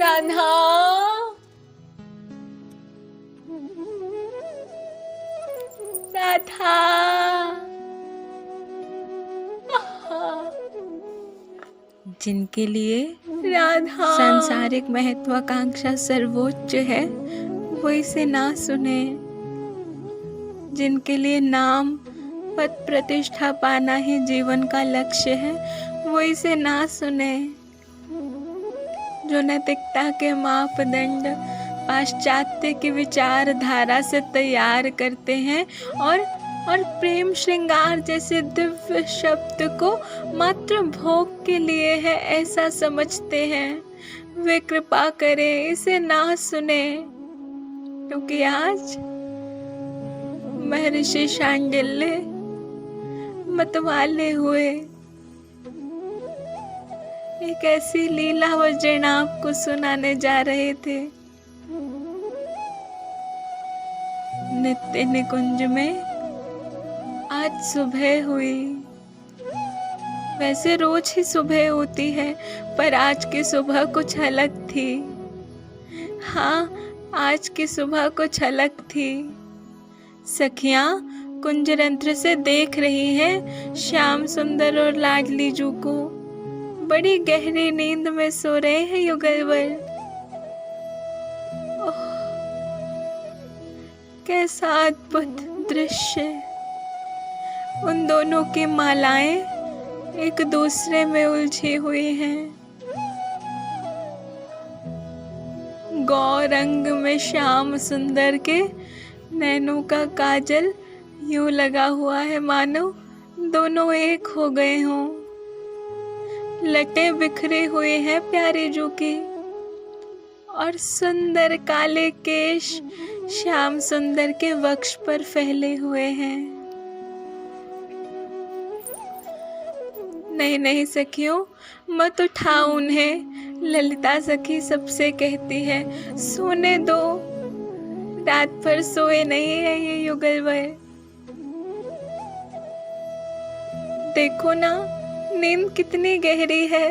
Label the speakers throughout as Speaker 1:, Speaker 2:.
Speaker 1: राधा, राधा।
Speaker 2: जिनके लिए
Speaker 1: राधा,
Speaker 2: सांसारिक महत्वाकांक्षा सर्वोच्च है वो इसे ना सुने। जिनके लिए नाम पद प्रतिष्ठा पाना ही जीवन का लक्ष्य है वो इसे ना सुने। जो नैतिकता के मापदंड पाश्चात्य की विचारधारा से तैयार करते हैं और प्रेम श्रृंगार जैसे दिव्य शब्द को मात्र भोग के लिए है ऐसा समझते हैं, वे कृपा करें इसे ना सुने। क्योंकि आज महर्षि शांडिल्य मतवाले हुए एक ऐसी लीला वजन आपको सुनाने जा रहे थे। नित्य निकुंज में आज सुबह हुई। वैसे रोज ही सुबह होती है पर आज की सुबह कुछ अलग थी। हाँ, आज की सुबह कुछ अलग थी। सखियां कुंजरंध्र से देख रही हैं श्याम सुंदर और लाडली जू को। बड़ी गहरी नींद में सो रहे हैं युगलवर। ओह, कैसा अद्भुत दृश्य। उन दोनों की मालाएं एक दूसरे में उलझी हुई हैं। गौ रंग में श्याम सुंदर के नैनों का काजल यूं लगा हुआ है मानो दोनों एक हो गए हों। लटें बिखरी हुई हैं प्यारी जू की और सुंदर काले केश श्याम सुंदर के वक्ष पर फैले हुए हैं। नहीं नहीं सखियों, मत उठाओ उन्हें। ललिता सखी सबसे कहती है सोने दो, रात भर सोए नहीं है ये युगलवर। देखो ना नींद कितनी गहरी है।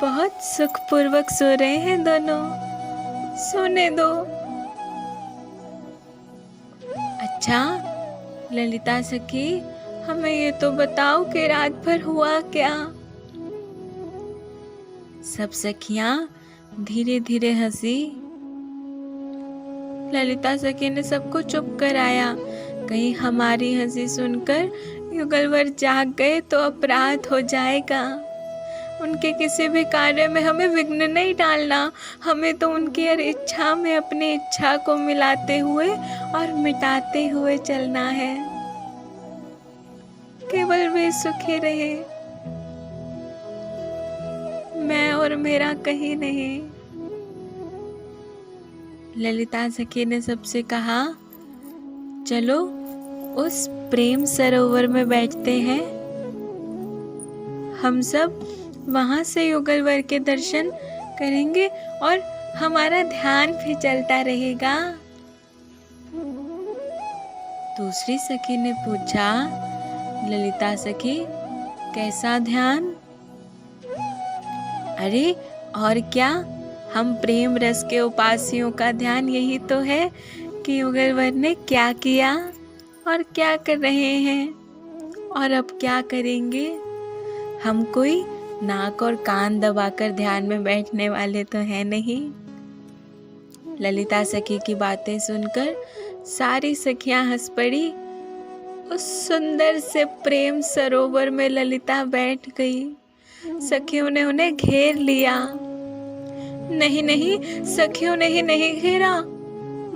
Speaker 2: बहुत सुखपूर्वक सो रहे हैं दोनों, सोने दो। अच्छा ललिता सखी, हमें ये तो बताओ कि रात भर हुआ क्या। सब सखियां धीरे धीरे हंसी। ललिता सखी ने सबको चुप कराया। कहीं हमारी हंसी सुनकर युगलवर जाग गए तो अपराध हो जाएगा। उनके किसी भी कार्य में हमें विघ्न नहीं डालना। हमें तो उनकी हर इच्छा में अपनी इच्छा को मिलाते हुए और मिटाते हुए चलना है। केवल वे सुखी रहे, मैं और मेरा कहीं नहीं। ललिता सखी ने सबसे कहा चलो उस प्रेम सरोवर में बैठते हैं। हम सब वहां से युगलवर के दर्शन करेंगे और हमारा ध्यान भी चलता रहेगा। दूसरी सखी ने पूछा ललिता सखी कैसा ध्यान। अरे और क्या, हम प्रेम रस के उपासियों का ध्यान यही तो है कि युगलवर ने क्या किया और क्या कर रहे हैं और अब क्या करेंगे। हम कोई नाक और कान दबाकर ध्यान में बैठने वाले तो हैं नहीं। ललिता सखी की बातें सुनकर सारी सखियां हंस पड़ी। उस सुंदर से प्रेम सरोवर में ललिता बैठ गई। सखियों ने उन्हें घेर लिया। नहीं नहीं, सखियों ने ही नहीं घेरा,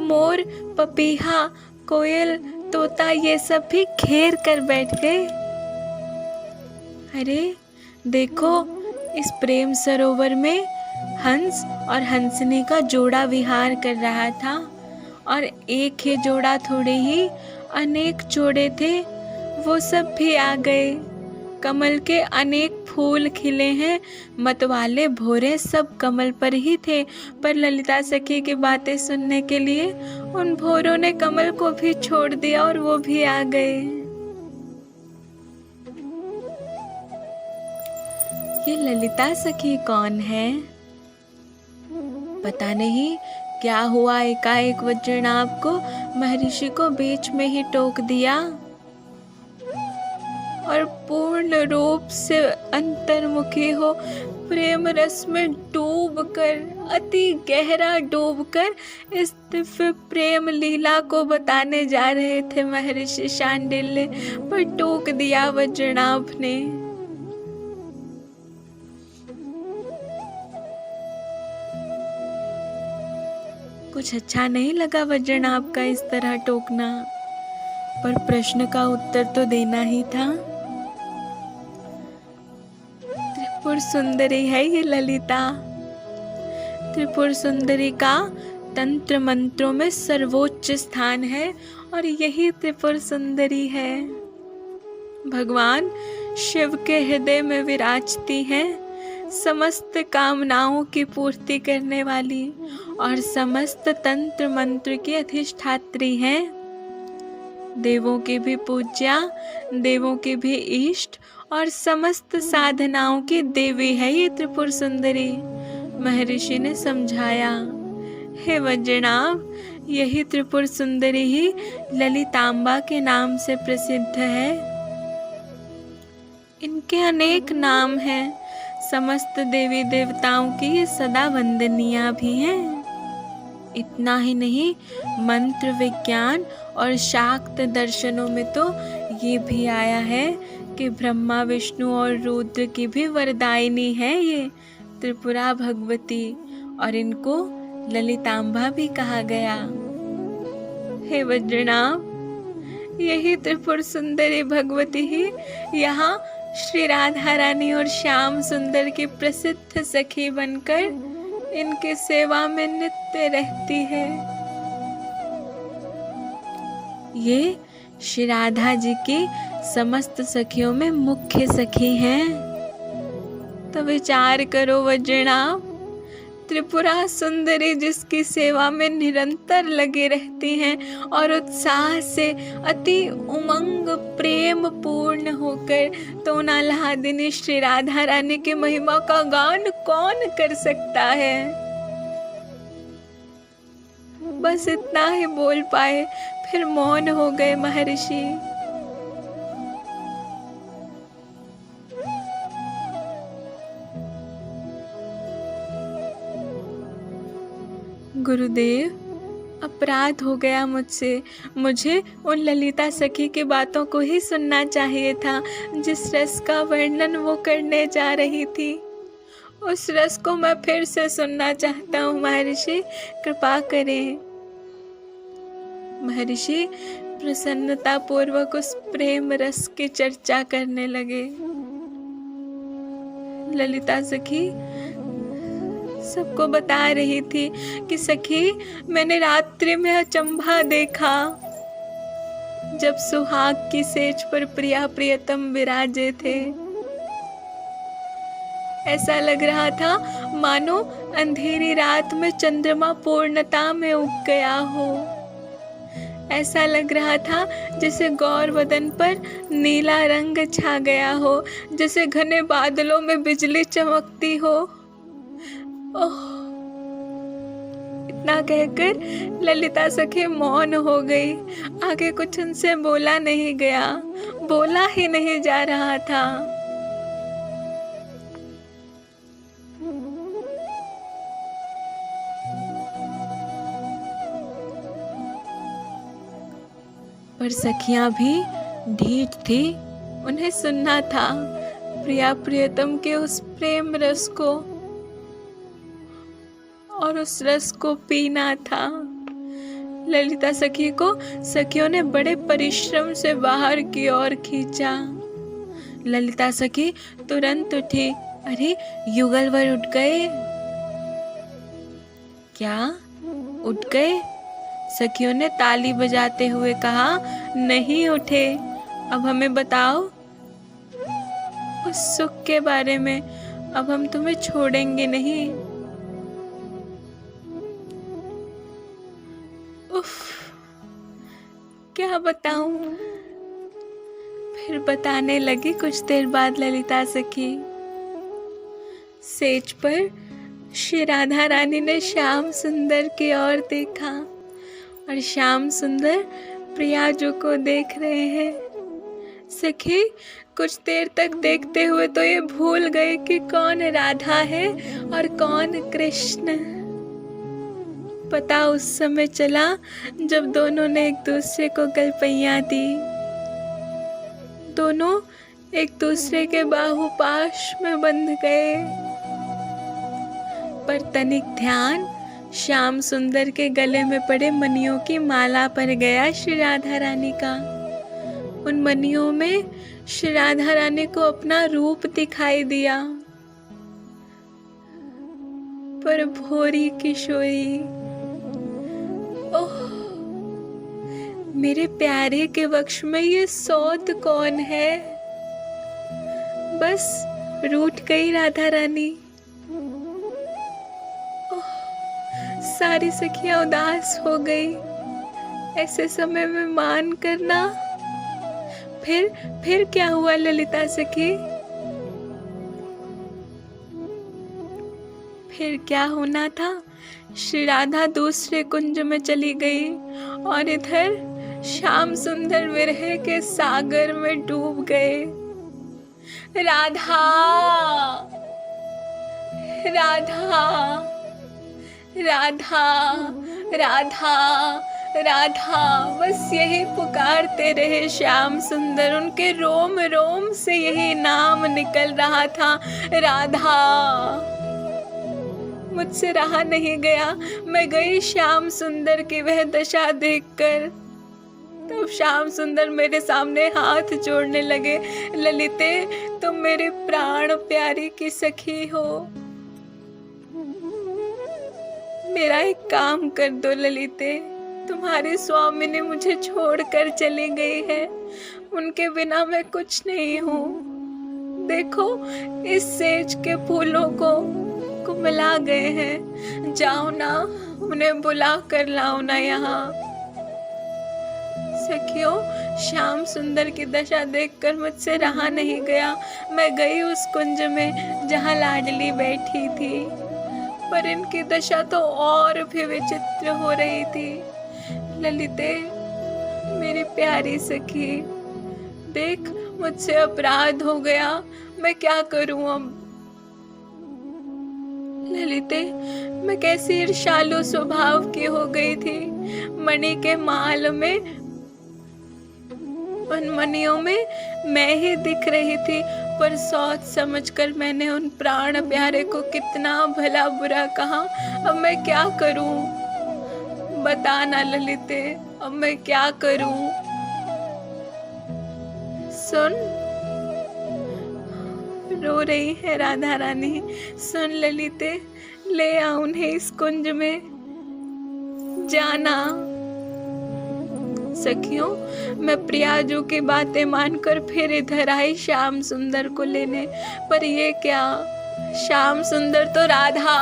Speaker 2: मोर पपीहा कोयल तोता ये सब भी घेर कर बैठ गए। अरे देखो, इस प्रेम सरोवर में हंस और हंसनी का जोड़ा विहार कर रहा था और एक ही जोड़ा थोड़े ही अनेक जोड़े थे, वो सब भी आ गए। कमल के अनेक फूल खिले हैं, मतवाले भोरे सब कमल पर ही थे, पर ललिता सखी की बातें सुनने के लिए उन भोरों ने कमल को भी छोड़ दिया और वो भी आ गए। ये ललिता सखी कौन है? पता नहीं क्या हुआ, एकाएक वज्रनाभ को महर्षि को बीच में ही टोक दिया और पूर्ण रूप से अंतर्मुखी हो प्रेम रस में डूबकर, अति गहरा डूबकर इस दिव्य प्रेम लीला को बताने जा रहे थे महर्षि शांडिल्य, पर टोक दिया वज्रनाभ ने। कुछ अच्छा नहीं लगा वज्रनाभ का इस तरह टोकना, पर प्रश्न का उत्तर तो देना ही था। त्रिपुर सुंदरी है ये ललिता। त्रिपुर सुंदरी का तंत्र मंत्रों में सर्वोच्च स्थान है और यही त्रिपुर सुंदरी है। भगवान शिव के हृदय में विराजती हैं, समस्त कामनाओं की पूर्ति करने वाली और समस्त तंत्र मंत्र की अधिष्ठात्री हैं। देवों की भी पूज्या, देवों की भी इष्ट और समस्त साधनाओं की देवी है ये त्रिपुर सुंदरी। महर्षि ने समझाया, हे वज्रनाभ, यही त्रिपुर सुंदरी ही ललितांबा के नाम से प्रसिद्ध है। इनके अनेक नाम हैं, समस्त देवी देवताओं की ये सदा वंदनीया भी हैं। इतना ही नहीं, मंत्र विज्ञान और शाक्त दर्शनों में तो ये भी आया है कि ब्रह्मा विष्णु और रुद्र की भी वरदायिनी है ये त्रिपुरा भगवती, और इनको ललितांबा भी कहा गया। हे वज्रनाभ, यही त्रिपुर सुंदरी भगवती ही यहाँ श्री राधा रानी और श्याम सुंदर की प्रसिद्ध सखी बनकर इनकी सेवा में नित्य रहती है। ये श्री राधा जी की समस्त सखियों में मुख्य सखी हैं। तो विचार करो वज्रनाभ, त्रिपुरा सुंदरी जिसकी सेवा में निरंतर लगी रहती हैं और उत्साह से अति उमंग प्रेम पूर्ण होकर, तो नालादिनी श्री राधा रानी की महिमा का गान कौन कर सकता है। बस इतना ही बोल पाए, फिर मौन हो गए महर्षि। गुरुदेव, अपराध हो गया मुझसे। मुझे उन ललिता सखी की बातों को ही सुनना चाहिए था जिस रस का वर्णन वो करने जा रही थी। उस रस को मैं फिर से सुनना चाहता हूँ महर्षि, कृपा करें। महर्षि प्रसन्नता पूर्वक उस प्रेम रस की चर्चा करने लगे। ललिता सखी सबको बता रही थी कि सखी, मैंने रात्रि में अचंभा देखा जब सुहाग की सेज पर प्रिया प्रियतम विराजे थे। ऐसा लग रहा था मानो अंधेरी रात में चंद्रमा पूर्णता में उग गया हो। ऐसा लग रहा था जैसे गौर वदन पर नीला रंग छा गया हो, जैसे घने बादलों में बिजली चमकती हो। ओह! इतना कहकर ललिता सखी मौन हो गई। आगे कुछ उनसे बोला नहीं गया, बोला ही नहीं जा रहा था। पर सखियां भी ढीठ थी, उन्हें सुनना था प्रिया प्रियतम के उस प्रेम रस को और उस रस को पीना था। ललिता सखी को सखियों ने बड़े परिश्रम से बाहर की ओर खींचा। ललिता सखी तुरंत उठी। अरे, युगलवर उठ गए। क्या उठ गए? सखियों ने ताली बजाते हुए कहा। नहीं उठे, अब हमें बताओ उस सुख के बारे में। अब हम तुम्हें छोड़ेंगे नहीं। उफ, क्या बताऊं? फिर बताने लगी कुछ देर बाद ललिता सखी। सेज पर श्री राधा रानी ने श्याम सुंदर की ओर देखा और श्याम सुंदर प्रियाजू को देख रहे हैं। सखी, कुछ देर तक देखते हुए तो ये भूल गए कि कौन राधा है और कौन कृष्ण। पता उस समय चला जब दोनों ने एक दूसरे को गलपैया दी। दोनों एक दूसरे के बाहुपाश में बंध गए। पर तनिक ध्यान श्याम सुंदर के गले में पड़े मणियों की माला पर गया श्री राधा रानी का। उन मणियों में श्री राधा रानी को अपना रूप दिखाई दिया। पर भोरी किशोरी, ओह, मेरे प्यारे के वक्ष में ये सौत कौन है? बस रूठ गई राधा रानी। सारी सखियां उदास हो गई। ऐसे समय में मान करना। फिर क्या हुआ ललिता सखी? फिर क्या होना था? श्री राधा दूसरे कुंज में चली गई और इधर श्याम सुंदर विरह के सागर में डूब गए। राधा, राधा, राधा, राधा, राधा, बस यही पुकारते रहे श्याम सुंदर। उनके रोम रोम से यही नाम निकल रहा था, राधा। मुझसे रहा नहीं गया। मैं गई श्याम सुंदर की वह दशा देखकर। तब श्याम सुंदर मेरे सामने हाथ जोड़ने लगे। ललिते, तुम मेरे प्राण प्यारी की सखी हो। मेरा एक काम कर दो ललिते। तुम्हारे स्वामी ने मुझे छोड़कर चली गई है। उनके बिना मैं कुछ नहीं हूँ। देखो, इस सेज के फूलों को मिला गए हैं। जाओ ना, उन्हें बुला कर लाओ ना यहाँ। सखियों, श्याम सुंदर की दशा देखकर मुझसे रहा नहीं गया। मैं गई उस कुंज में जहाँ लाडली बैठी थी। पर इनकी दशा तो और भी विचित्र हो रही थी। ललिते, मेरी प्यारी सखी, देख, मुझसे अपराध हो गया। मैं क्या करूं अब? ललिते, मैं कैसी ईर्ष्यालु स्वभाव की हो गई थी। मणि के माल में, उन मणियों में मैं ही दिख रही थी। पर सोच समझकर मैंने उन प्राण प्यारे को कितना भला बुरा कहा। अब मैं क्या करूं? बताना ललिते, अब मैं क्या करूं? सुन, रो रही है राधा रानी। सुन ललिते, ले आ उन्हें इस कुंज में। जाना। सखियों, मैं प्रियाजू की बातें मानकर फिर इधर आई श्याम सुंदर को लेने। पर ये क्या, श्याम सुंदर तो राधा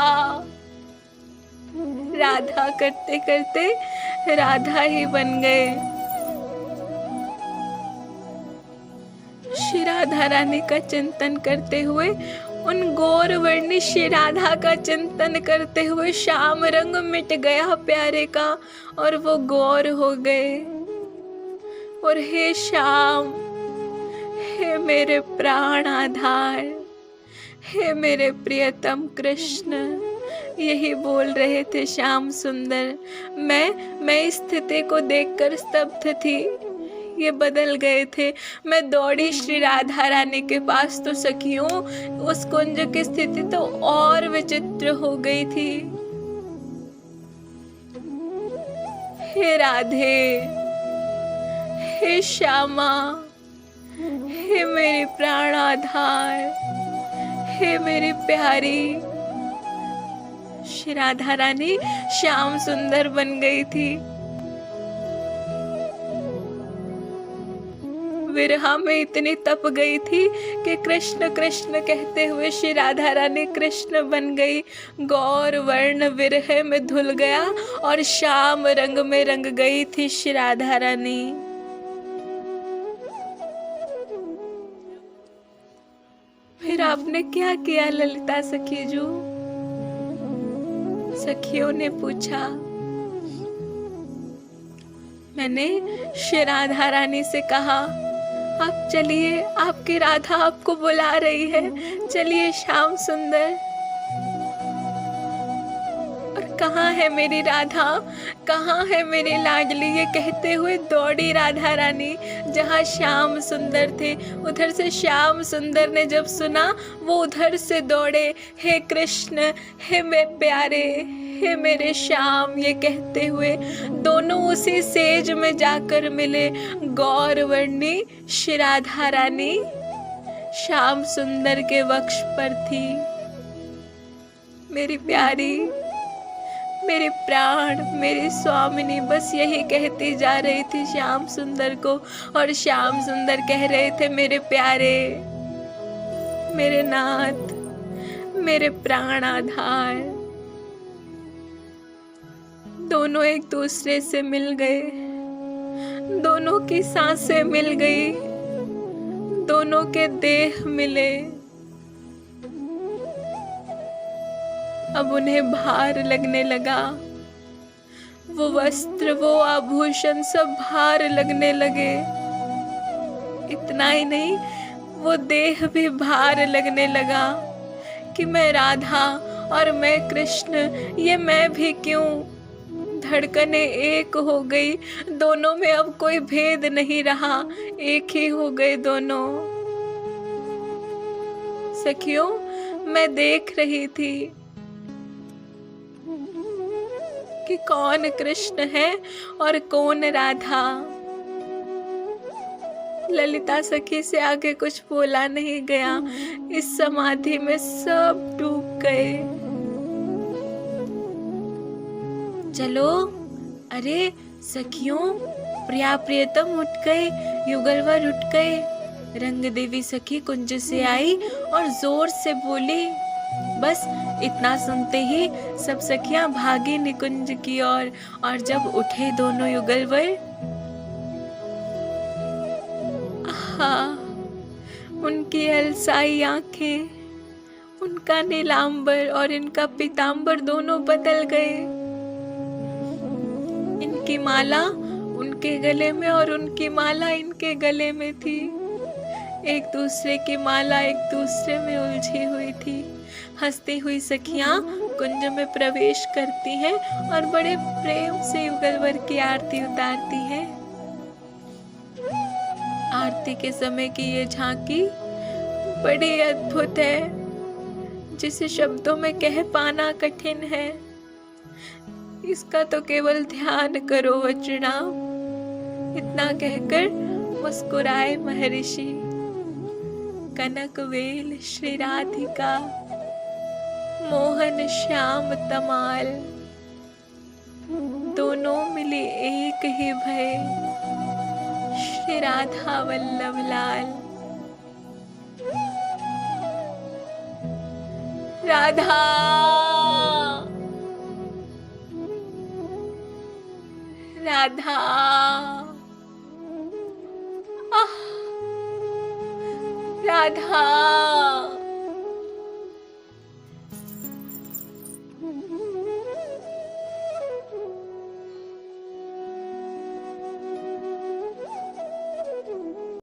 Speaker 2: राधा करते करते राधा ही बन गए। श्री राधा रानी का चिंतन करते हुए, उन गौर वर्णी श्री राधा का चिंतन करते हुए श्याम रंग मिट गया प्यारे का और वो गौर हो गए। और हे श्याम, हे मेरे प्राण आधार, हे मेरे प्रियतम कृष्ण, यही बोल रहे थे श्याम सुंदर। मैं इस स्थिति को देखकर स्तब्ध थी। ये बदल गए थे। मैं दौड़ी श्री राधा रानी के पास तो सखियों, उस कुंज की स्थिति तो और विचित्र हो गई थी। हे राधे, हे श्यामा, हे मेरी प्राण आधार, हे मेरी प्यारी। श्री राधा रानी श्याम सुंदर बन गई थी। विरहा में इतनी तप गई थी कि कृष्ण कृष्ण कहते हुए श्री राधा रानी कृष्ण बन गई। गौर वर्ण विरह में धुल गया और श्याम रंग में रंग गई थी श्री राधा रानी। फिर आपने क्या किया ललिता सखीजू? सखियों ने पूछा। मैंने श्री राधा रानी से कहा, आप चलिए, आपकी राधा आपको बुला रही है, चलिए श्याम सुंदर। और कहाँ है मेरी राधा, कहाँ है मेरी लाडली, ये कहते हुए दौड़ी राधा रानी जहाँ श्याम सुंदर थे। उधर से श्याम सुंदर ने जब सुना, वो उधर से दौड़े, हे कृष्ण, हे मेरे प्यारे, हे मेरे श्याम, ये कहते हुए दोनों उसी सेज में जाकर मिले। गौरवर्णी श्री राधा रानी श्याम सुंदर के वक्ष पर थी। मेरी प्यारी, मेरे प्राण, मेरी स्वामिनी, बस यही कहती जा रही थी श्याम सुंदर को। और श्याम सुंदर कह रहे थे, मेरे प्यारे, मेरे नाथ, मेरे प्राण आधार। दोनों एक दूसरे से मिल गए, दोनों की सांसें मिल गई, दोनों के देह मिले। अब उन्हें भार लगने लगा, वो वस्त्र, वो आभूषण सब भार लगने लगे। इतना ही नहीं, वो देह भी भार लगने लगा कि मैं राधा और मैं कृष्ण, ये मैं भी क्यों। धड़कनें एक हो गई, दोनों में अब कोई भेद नहीं रहा, एक ही हो गए दोनों। सखियों, मैं देख रही थी कि कौन कृष्ण है और कौन राधा। ललिता सखी से आगे कुछ बोला नहीं गया, इस समाधि में सब डूब गए। चलो, अरे सखियों, प्रिया प्रियतम उठ गए, युगलवर उठ गए। रंग देवी सखी कुंज से आई और जोर से बोली। बस इतना सुनते ही सब सखियां भागी निकुंज की ओर। और जब उठे दोनों युगलवर, हाँ, उनकी अलसाई आंखें, उनका नीलांबर और इनका पीतांबर दोनों बदल गए। इनकी माला उनके गले में और उनकी माला इनके गले में थी। एक दूसरे की माला एक दूसरे में उलझी हुई थी। हंसती हुई सखियां कुंज में प्रवेश करती हैं और बड़े प्रेम से युगलवर की आरती उतारती हैं। आरती के समय की ये झांकी बड़ी अद्भुत है, जिसे शब्दों में कह पाना कठिन है। इसका तो केवल ध्यान करो वचना। इतना कहकर मुस्कुराए महर्षि। कनकवेल श्री राधिका, मोहन श्याम तमाल, दोनों मिली एक ही भय, श्री राधा वल्लभ लाल। राधा, राधा, राधा।